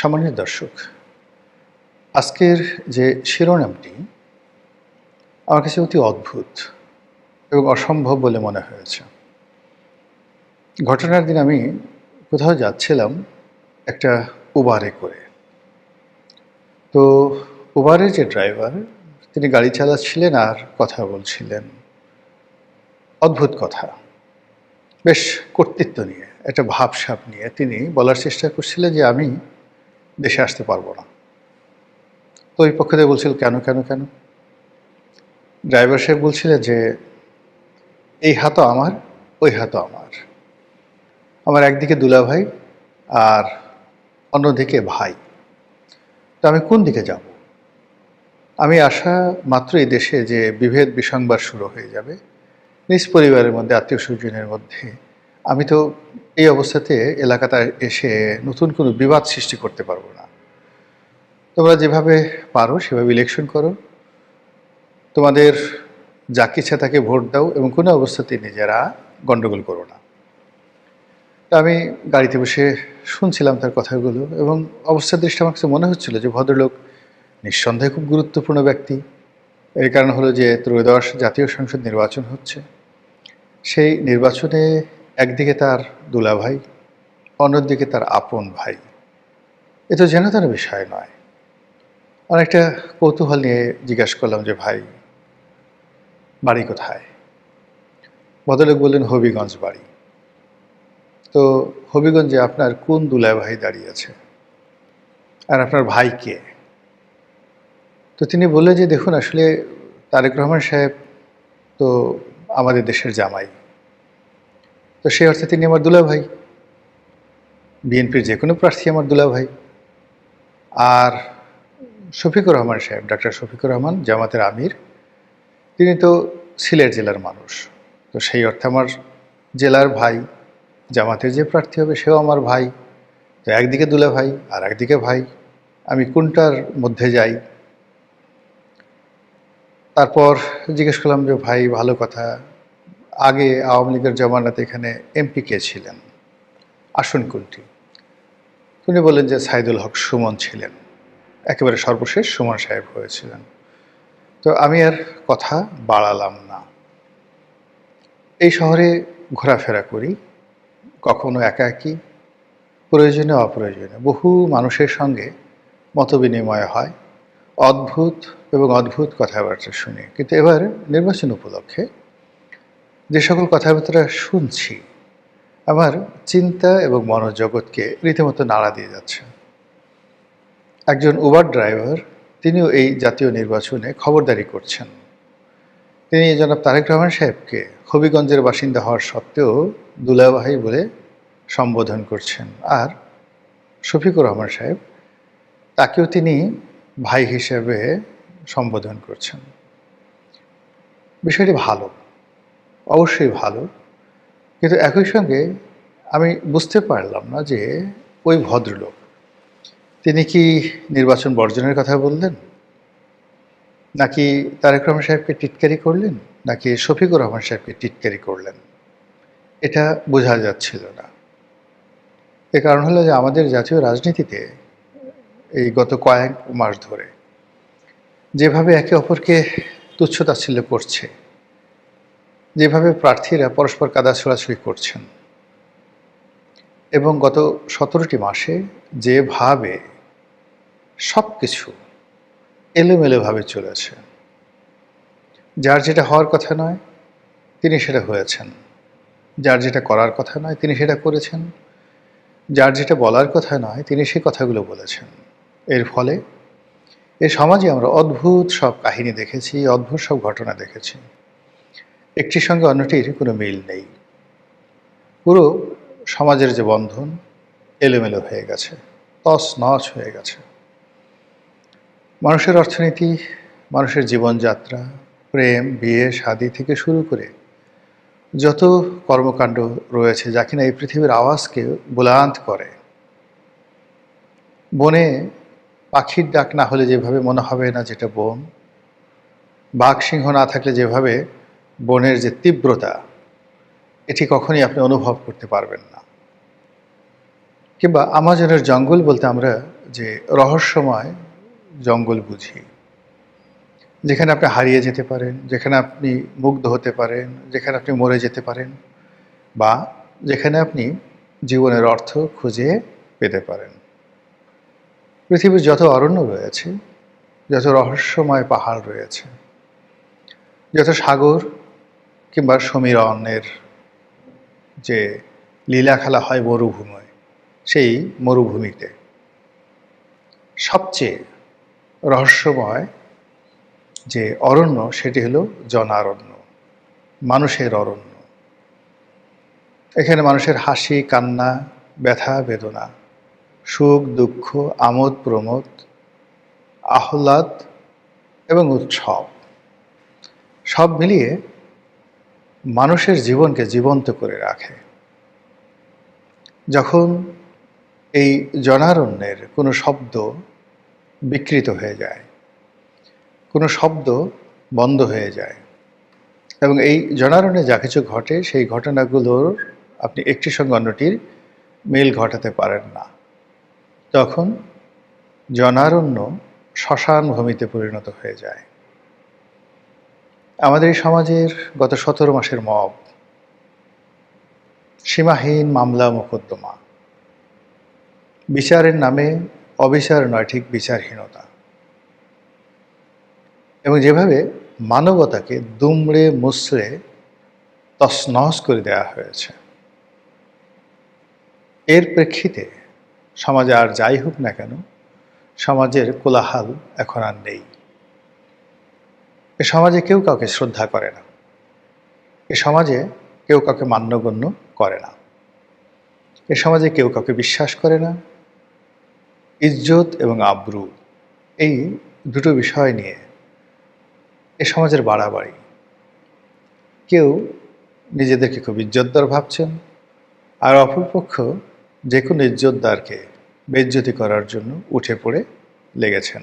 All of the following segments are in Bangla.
সম্মানিত দর্শক, আজকের যে শিরোনামটি আমার কাছে অতি অদ্ভুত এবং অসম্ভব বলে মনে হয়েছে। ঘটনার দিন আমি কোথাও যাচ্ছিলাম একটা উবারে করে। তো উবারের যে ড্রাইভার তিনি গাড়ি চালাচ্ছিলেন আর কথা বলছিলেন। অদ্ভুত কথা, বেশ কর্তৃত্ব নিয়ে, একটা ভাবসাব নিয়ে তিনি বলার চেষ্টা করছিলেন যে আমি দেশে আসতে পারবো না। তো ওই পক্ষ থেকে বলছিল কেন কেন কেন ড্রাইভার সাহেব বলছিলেন যে এই হাতও আমার, ওই হাতও আমার। আমার একদিকে দুলাভাই আর অন্যদিকে ভাই। তো আমি কোন দিকে যাব? আমি আসা মাত্র এই দেশে যে বিভেদ বিসংবাদ শুরু হয়ে যাবে নিজ পরিবারের মধ্যে, আত্মীয় স্বজনের মধ্যে। আমি তো এই অবস্থাতে এলাকাতে এসে নতুন কোনো বিবাদ সৃষ্টি করতে পারবো না। তোমরা যেভাবে পারো সেভাবে ইলেকশন করো, তোমাদের যাকে ইচ্ছা তাকে ভোট দাও এবং কোনো অবস্থাতেই নিজেরা গণ্ডগোল করো না। তো আমি গাড়িতে বসে শুনছিলাম তার কথাগুলো এবং অবস্থার দৃষ্টি আমার কাছে মনে হচ্ছিল যে ভদ্রলোক নিঃসন্দেহে খুব গুরুত্বপূর্ণ ব্যক্তি। এর কারণ হলো যে ত্রয়োদশ জাতীয় সংসদ নির্বাচন হচ্ছে। সেই নির্বাচনে একদিকে তার দুলাভাই, অন্যদিকে তার আপন ভাই। এ তো যেন তেন বিষয় নয়। অনেকটা কৌতূহল নিয়ে জিজ্ঞাসা করলাম যে ভাই, বাড়ি কোথায়? ভদ্রলোক বললেন হবিগঞ্জ বাড়ি। তো হবিগঞ্জে আপনার কোন দুলাভাই দাঁড়িয়ে আছে আর আপনার ভাই কে? তো তিনি বললেন যে দেখুন, আসলে তারেক রহমান সাহেব তো আমাদের দেশের জামাই। তো সেই অর্থে তিনি আমার দুলাভাই। বিএনপির যে কোনো প্রার্থী আমার দুলাভাই। আর শফিকুর রহমান সাহেব, ডাক্তার শফিকুর রহমান জামাতের আমির, তিনি তো সিলেট জেলার মানুষ। তো সেই অর্থে আমার জেলার ভাই, জামাতের যে প্রার্থী হবে সেও আমার ভাই। তো একদিকে দুলাভাই আর একদিকে ভাই, আমি কোনটার মধ্যে যাই? তারপর জিজ্ঞেস করলাম যে ভাই, ভালো কথা, আগে আওয়ামী লীগের জমানাতে এখানে এমপি কে ছিলেন, আসন কোনটি? তিনি বললেন যে সাইদুল হক সুমন ছিলেন, একেবারে সর্বশেষ সুমন সাহেব হয়েছিলেন। তো আমি আর কথা বাড়ালাম না। এই শহরে ঘোরাফেরা করি, কখনো একাকী, প্রয়োজনে অপ্রয়োজনে বহু মানুষের সঙ্গে মতবিনিময় হয়, অদ্ভুত এবং অদ্ভুত কথাবার্তা শুনি। কিন্তু এবার নির্বাচন উপলক্ষে যে সকল কথাবার্তা শুনছি আমার চিন্তা এবং মনোজগৎকে রীতিমতো নাড়া দিয়ে যাচ্ছে। একজন উবার ড্রাইভার, তিনিও এই জাতীয় নির্বাচনে খবরদারি করছেন। তিনি জনাব তারেক রহমান সাহেবকে হবিগঞ্জের বাসিন্দা হওয়ার সত্ত্বেও দুলাভাই বলে সম্বোধন করছেন। আর শফিকুর রহমান সাহেব, তাকেও তিনি ভাই হিসেবে সম্বোধন করছেন। বিষয়টি ভালো, অবশ্যই ভালো। কিন্তু একই সঙ্গে আমি বুঝতে পারলাম না যে ওই ভদ্রলোক তিনি কি নির্বাচন বর্জনের কথা বললেন, নাকি তারেক রহমান সাহেবকে টিটকারি করলেন, নাকি শফিকুর রহমান সাহেবকে টিটকারি করলেন, এটা বোঝা যাচ্ছিল না। এর কারণ হলো যে আমাদের জাতীয় রাজনীতিতে এই গত কয়েক মাস ধরে যেভাবে একে অপরকে তুচ্ছ-তাচ্ছিল্য করছে, যেভাবে প্রার্থীরা পরস্পর কাদা ছোড়াছুড়ি করছেন, এবং গত 17টি মাসে যেভাবে সব কিছু এলোমেলোভাবে চলেছে, যার যেটা হওয়ার কথা নয় তিনি সেটা হয়েছেন, যার যেটা করার কথা নয় তিনি সেটা করেছেন, যার যেটা বলার কথা নয় তিনি সেই কথাগুলো বলেছেন। এর ফলে এই সমাজে আমরা অদ্ভুত সব কাহিনী দেখেছি, অদ্ভুত সব ঘটনা দেখেছি। একটির সঙ্গে অন্যটির কোনো মিল নেই। পুরো সমাজের যে বন্ধন এলোমেলো হয়ে গেছে, তছনছ হয়ে গেছে। মানুষের অর্থনীতি, মানুষের জীবনযাত্রা, প্রেম, বিয়ে, শাদী থেকে শুরু করে যত কর্মকাণ্ড রয়েছে যা কিনা এই পৃথিবীর আওয়াজকে বুলান্ত করে। বনে পাখির ডাক না হলে যেভাবে মনে হবে না যেটা বন, বাঘ সিংহ না থাকলে যেভাবে বনের যে তীব্রতা, এটি কখনই আপনি অনুভব করতে পারবেন না। কিংবা আমাজনের জঙ্গল বলতে আমরা যে রহস্যময় জঙ্গল বুঝি, যেখানে আপনি হারিয়ে যেতে পারেন, যেখানে আপনি মুগ্ধ হতে পারেন, যেখানে আপনি মরে যেতে পারেন, বা যেখানে আপনি জীবনের অর্থ খুঁজে পেতে পারেন। পৃথিবীর যত অরণ্য রয়েছে, যত রহস্যময় পাহাড় রয়েছে, যত সাগর কিংবা সমীরণের যে লীলা খেলা হয় মরুভূমি, সেই মরুভূমিতে সবচেয়ে রহস্যময় যে অরণ্য সেটি হলো জনারণ্য, মানুষের অরণ্য। এখানে মানুষের হাসি কান্না, ব্যথা বেদনা, সুখ দুঃখ, আমোদ প্রমোদ, আহ্লাদ এবং উৎসব সব মিলিয়ে মানুষের জীবনকে জীবন্ত করে রাখে। যখন এই জনারণ্যের কোনো শব্দ বিকৃত হয়ে যায়, কোনো শব্দ বন্ধ হয়ে যায়, এবং এই জনারণ্যে যা কিছু ঘটে সেই ঘটনাগুলোর আপনি একটির সঙ্গে অন্যটির মিল ঘটাতে পারেন না, তখন জনারণ্য শ্মশান ভূমিতে পরিণত হয়ে যায়। আমাদের এই সমাজের গত 17 মাসের মব, সীমাহীন মামলা মোকদ্দমা, বিচারের নামে অবিচার নয়, ঠিক বিচারহীনতা, এবং যেভাবে মানবতাকে দুমড়ে মুচড়ে তছনছ করে দেওয়া হয়েছে, এর প্রেক্ষিতে সমাজে আর যাই হোক না কেন, সমাজের কোলাহল এখন আর নেই। এ সমাজে কেউ কাউকে শ্রদ্ধা করে না, এ সমাজে কেউ কাউকে মান্যগণ্য করে না, এ সমাজে কেউ কাউকে বিশ্বাস করে না। ইজ্জত এবং আব্রু, এই দুটো বিষয় নিয়ে এ সমাজের বাড়াবাড়ি। কেউ নিজেদেরকে খুব ইজ্জতদার ভাবছেন, আর অপরপক্ষ যে কোনো ইজ্জতদারকে বেইজ্জতি করার জন্য উঠে পড়ে লেগেছেন।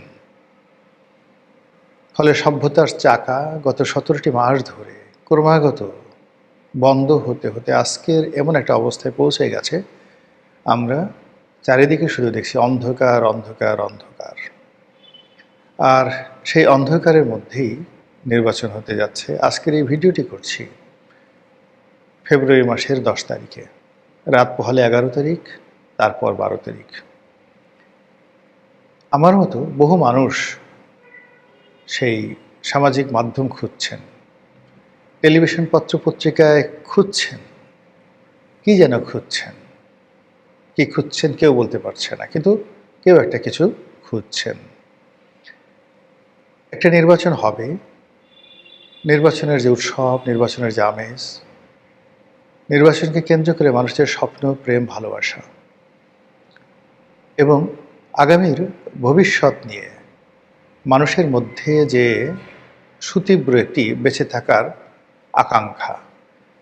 ফলে সভ্যতার চাকা গত 17টি মাস ধরে ক্রমাগত বন্ধ হতে হতে আজকের এমন একটা অবস্থায় পৌঁছে গেছে, আমরা চারিদিকে শুধু দেখছি অন্ধকার অন্ধকার অন্ধকার। আর সেই অন্ধকারের মধ্যেই নির্বাচন হতে যাচ্ছে। আজকের এই ভিডিওটি করছি ফেব্রুয়ারি মাসের 10 তারিখে, রাত পহলে 11 তারিখ, তারপর 12 তারিখ। আমার মতো বহু মানুষ সেই সামাজিক মাধ্যম খুঁজছেন, টেলিভিশন পত্র পত্রিকায় খুঁজছেন, কি যেন খুঁজছেন, কি খুঁজছেন কেউ বলতে পারছে না, কিন্তু কেউ একটা কিছু খুঁজছেন। একটা নির্বাচন হবে, নির্বাচনের যে উৎসব, নির্বাচনের যে আমেজ, নির্বাচনকে কেন্দ্র করে মানুষের স্বপ্ন, প্রেম, ভালোবাসা এবং আগামীর ভবিষ্যৎ নিয়ে মানুষের মধ্যে যে সুতীব্র একটি বেঁচে থাকার আকাঙ্ক্ষা,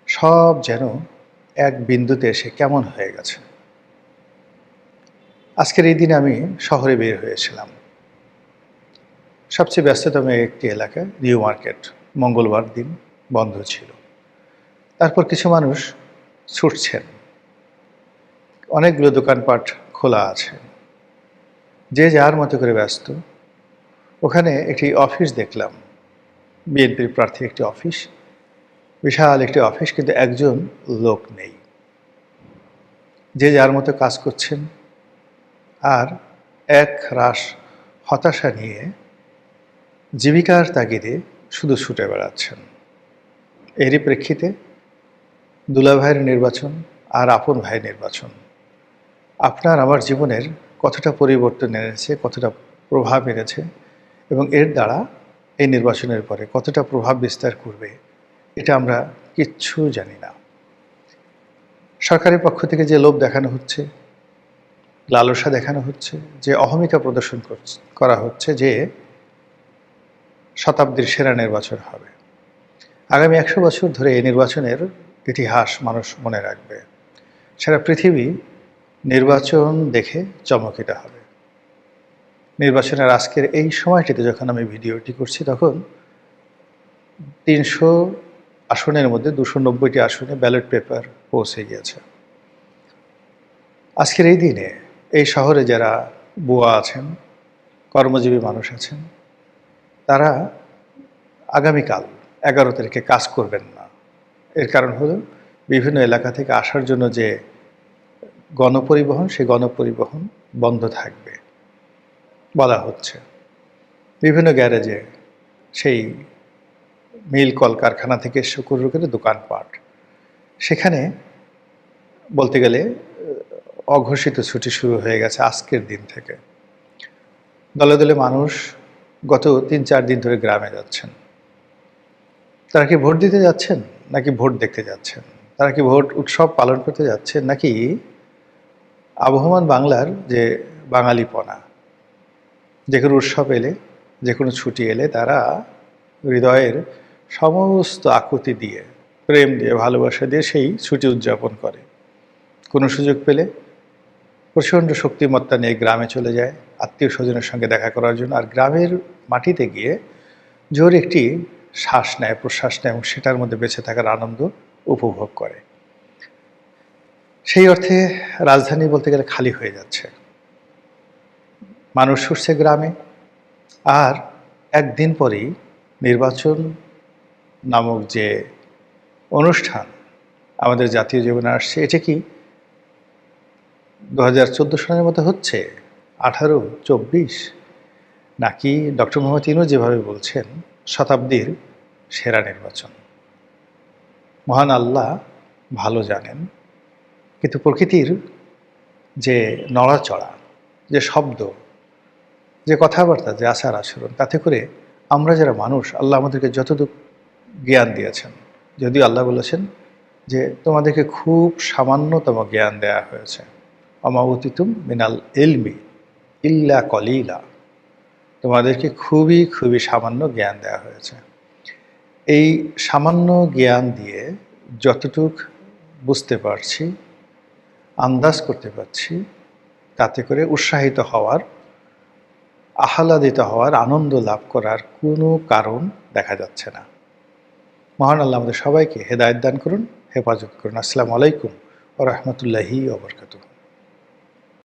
সব যেন এক বিন্দুতে এসে কেমন হয়ে গেছে। আজকের এই দিনে আমি শহরে বের হয়েছিলাম, সবচেয়ে ব্যস্ততম একটি এলাকা নিউ মার্কেট, মঙ্গলবার দিন বন্ধ ছিল। তারপর কিছু মানুষ ছুটছেন, অনেকগুলো দোকানপাট খোলা আছে, যে যার মতো করে ব্যস্ত। ওখানে একটি অফিস দেখলাম, বিএনপির প্রার্থী একটি অফিস, বিশাল একটি অফিস, কিন্তু একজন লোক নেই। যে যার মতো কাজ করছেন আর এক রাশ হতাশা নিয়ে জীবিকার তাগিদে শুধু ছুটে বেড়াচ্ছেন। এরই প্রেক্ষিতে দুলাভাইয়ের নির্বাচন আর আপন ভাইয়ের নির্বাচন আপনার আমার জীবনের কতটা পরিবর্তন এনেছে, কতটা প্রভাব এনেছে, এবং এর দ্বারা এই নির্বাচনের পরে কতটা প্রভাব বিস্তার করবে, এটা আমরা কিচ্ছু জানি না। সরকারের পক্ষ থেকে যে লোভ দেখানো হচ্ছে, লালসা দেখানো হচ্ছে, যে অহমিকা প্রদর্শন করা হচ্ছে যে শতাব্দীর সেরা নির্বাচন হবে, আগামী 100 বছর ধরে এই নির্বাচনের ইতিহাস মানুষ মনে রাখবে। সারা পৃথিবী নির্বাচন দেখে চমকিত হবে। নির্বাচনের আজকের এই সময়টিতে যখন আমি ভিডিওটি করছি, তখন 300 আসনের মধ্যে 290টি আসনে ব্যালট পেপার পৌঁছে গিয়েছে। আজকের এই দিনে এই শহরে যারা বুয়া আছেন, কর্মজীবী মানুষ আছেন, তারা আগামীকাল 11 তারিখে কাজ করবেন না। এর কারণ হলো বিভিন্ন এলাকা থেকে আসার জন্য যে গণপরিবহন, সেই গণপরিবহন বন্ধ থাকবে বলা হচ্ছে। বিভিন্ন গ্যারেজে, সেই মিল কলকারখানা থেকে শুরু করে দোকানপাট, সেখানে বলতে গেলে অঘোষিত ছুটি শুরু হয়ে গেছে আজকের দিন থেকে। দলে দলে মানুষ গত ৩-৪ দিন ধরে গ্রামে যাচ্ছেন। তারা কি ভোট দিতে যাচ্ছেন, নাকি ভোট দেখতে যাচ্ছেন? তারা কি ভোট উৎসব পালন করতে যাচ্ছেন, নাকি আবহমান বাংলার যে বাঙালিপনা, যে কোনো উৎসব এলে, যে কোনো ছুটি এলে তারা হৃদয়ের সমস্ত আকুতি দিয়ে, প্রেম দিয়ে, ভালোবাসা দিয়ে সেই ছুটি উদযাপন করে। কোনো সুযোগ পেলে প্রচণ্ড শক্তিমত্তা নিয়ে গ্রামে চলে যায় আত্মীয় স্বজনের সঙ্গে দেখা করার জন্য, আর গ্রামের মাটিতে গিয়ে জোর একটি শ্বাস নেয়, প্রশ্বাস নেয়, এবং সেটার মধ্যে বেঁচে থাকার আনন্দ উপভোগ করে। সেই অর্থে রাজধানী বলতে গেলে খালি হয়ে যাচ্ছে। মানুষ ছুটছে গ্রামে, আর একদিন পরেই নির্বাচন নামক যে অনুষ্ঠান আমাদের জাতীয় জীবনে আসছে, এটা কি 2014 সালের মতো হচ্ছে, 18-24, নাকি ডক্টর মোহাম্মদ ইউনূস যেভাবে বলছেন শতাব্দীর সেরা নির্বাচন? মহান আল্লাহ ভালো জানেন। কিন্তু প্রকৃতির যে নড়াচড়া, যে শব্দ, যে কথাবার্তা, যে আচার আচরণ, তাতে করে আমরা যারা মানুষ, আল্লাহ আমাদেরকে যতটুকু জ্ঞান দিয়েছেন, যদিও আল্লাহ বলেছেন যে তোমাদেরকে খুব সামান্যতম জ্ঞান দেয়া হয়েছে, অমা উতিতুম মিনাল ইলমি ইল্লা কলিলা, তোমাদেরকে খুবই খুবই সামান্য জ্ঞান দেওয়া হয়েছে। এই সামান্য জ্ঞান দিয়ে যতটুক বুঝতে পারছি, আন্দাজ করতে পারছি, তাতে করে উৎসাহিত হওয়ার, আহ্লাদিত হওয়ার, আনন্দ লাভ করার কোনো কারণ দেখা যাচ্ছে না। মহান আল্লাহ আমাদের সবাইকে হেদায়েত দান করুন, হেফাজত করুন। আসসালামু আলাইকুম ওয়া রাহমাতুল্লাহি ওয়া বারাকাতুহু।